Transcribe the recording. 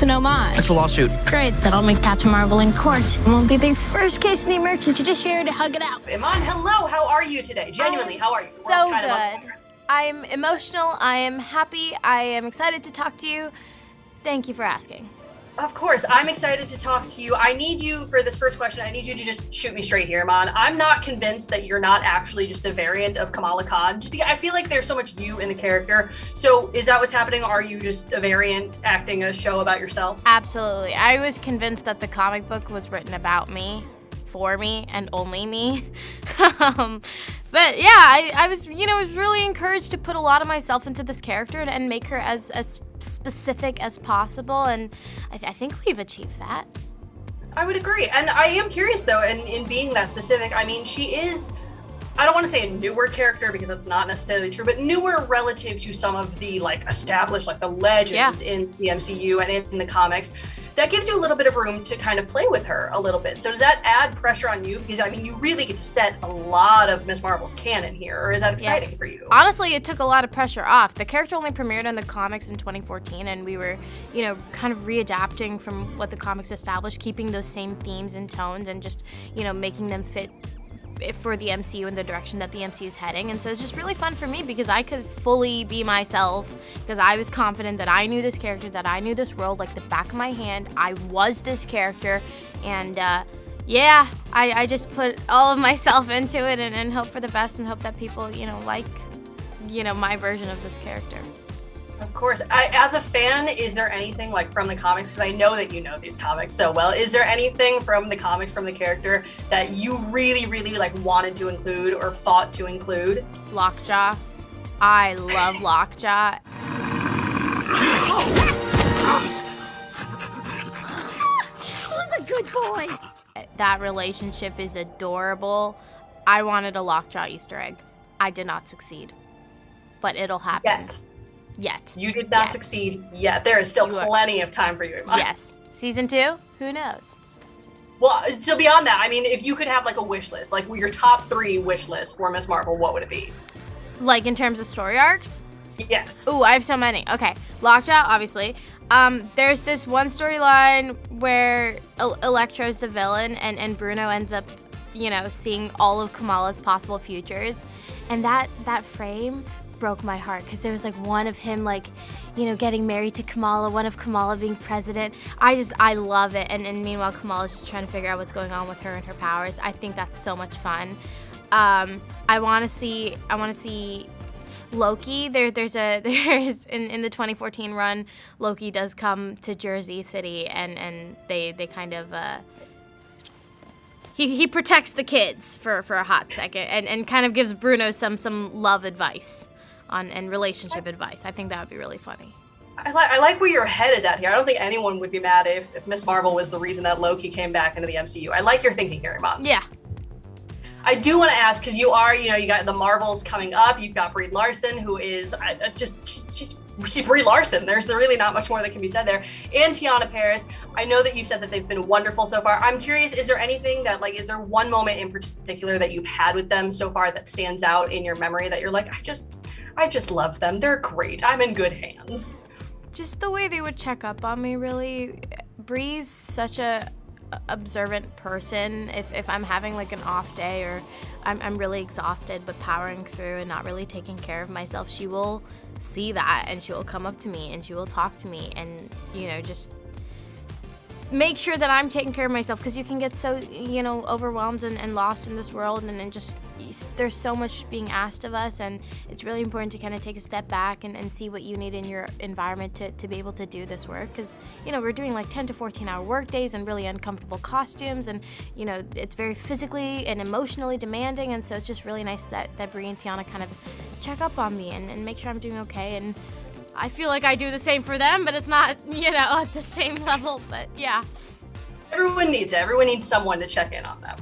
So no mod. It's a lawsuit. Great, that'll make Captain Marvel in court. It won't be the first case in the American judiciary to hug it out. Iman, hello, how are you today? Genuinely, how are you? So good. I'm emotional, I am happy, I am excited to talk to you. Thank you for asking. Of course, I'm excited to talk to you. I need you, for this first question, I need you to just shoot me straight here, Iman. I'm not convinced that you're not actually just a variant of Kamala Khan. Just because I feel like there's so much you in the character. So is that what's happening? Are you just a variant acting a show about yourself? Absolutely. I was convinced that the comic book was written about me, for me, and only me. But yeah, I was, was really encouraged to put a lot of myself into this character and make her as specific as possible, and I think we've achieved that. I would agree, and I am curious though, and in being that specific, I mean, she is, I don't want to say a newer character because that's not necessarily true, but newer relative to some of the established, the legends in the MCU and in the comics. That gives you a little bit of room to kind of play with her a little bit. So does that add pressure on you? Because I mean, you really get to set a lot of Ms. Marvel's canon here, or is that exciting for you? Honestly, it took a lot of pressure off. The character only premiered in the comics in 2014, and we were, kind of readapting from what the comics established, keeping those same themes and tones, and just, making them fit for the MCU and the direction that the MCU is heading. And so it's just really fun for me because I could fully be myself, because I was confident that I knew this character, that I knew this world like the back of my hand. I was this character, and I just put all of myself into it and hope for the best and hope that people, like, my version of this character. Of course. As a fan, is there anything from the comics, because I know that you know these comics so well, is there anything from the comics, from the character, that you really, really wanted to include or fought to include? Lockjaw. I love Lockjaw. Who's a good boy? That relationship is adorable. I wanted a Lockjaw Easter egg. I did not succeed, but it'll happen. Yet. You did not succeed yet. There is still plenty of time for you, Iman. Yes. Season 2? Who knows? Well, so beyond that, I mean, if you could have a wish list, your top 3 wish list for Ms. Marvel, what would it be? In terms of story arcs? Yes. Ooh, I have so many. Okay. Lockjaw, obviously. There's this one storyline where Electro's the villain and Bruno ends up, seeing all of Kamala's possible futures. And that frame broke my heart, because there was one of him getting married to Kamala, one of Kamala being president. I love it, and meanwhile Kamala's just trying to figure out what's going on with her and her powers. I think that's so much fun. I want to see Loki. There's in the 2014 run, Loki does come to Jersey City, and they kind of he protects the kids for a hot second, and kind of gives Bruno some love advice and relationship advice. I think that would be really funny. I like where your head is at here. I don't think anyone would be mad if Ms. Marvel was the reason that Loki came back into the MCU. I like your thinking here, Iman. Yeah. I do want to ask, because you are, you got the Marvels coming up. You've got Brie Larson, who is she's Brie Larson. There's really not much more that can be said there. And Teyonah Parris. I know that you've said that they've been wonderful so far. I'm curious, is there anything that, is there one moment in particular that you've had with them so far that stands out in your memory that you're I just love them. They're great. I'm in good hands. Just the way they would check up on me, really. Brie's such a observant person. If I'm having an off day, or I'm really exhausted but powering through and not really taking care of myself, she will see that and she will come up to me and she will talk to me and just make sure that I'm taking care of myself, because you can get so overwhelmed and lost in this world, and just there's so much being asked of us, and it's really important to kind of take a step back and see what you need in your environment to be able to do this work, because we're doing 10 to 14 hour work days and really uncomfortable costumes, and it's very physically and emotionally demanding, and so it's just really nice that Brie and Teyonah kind of check up on me and make sure I'm doing okay. And I feel like I do the same for them, but it's not at the same level. But yeah, everyone needs it. Everyone needs someone to check in on them.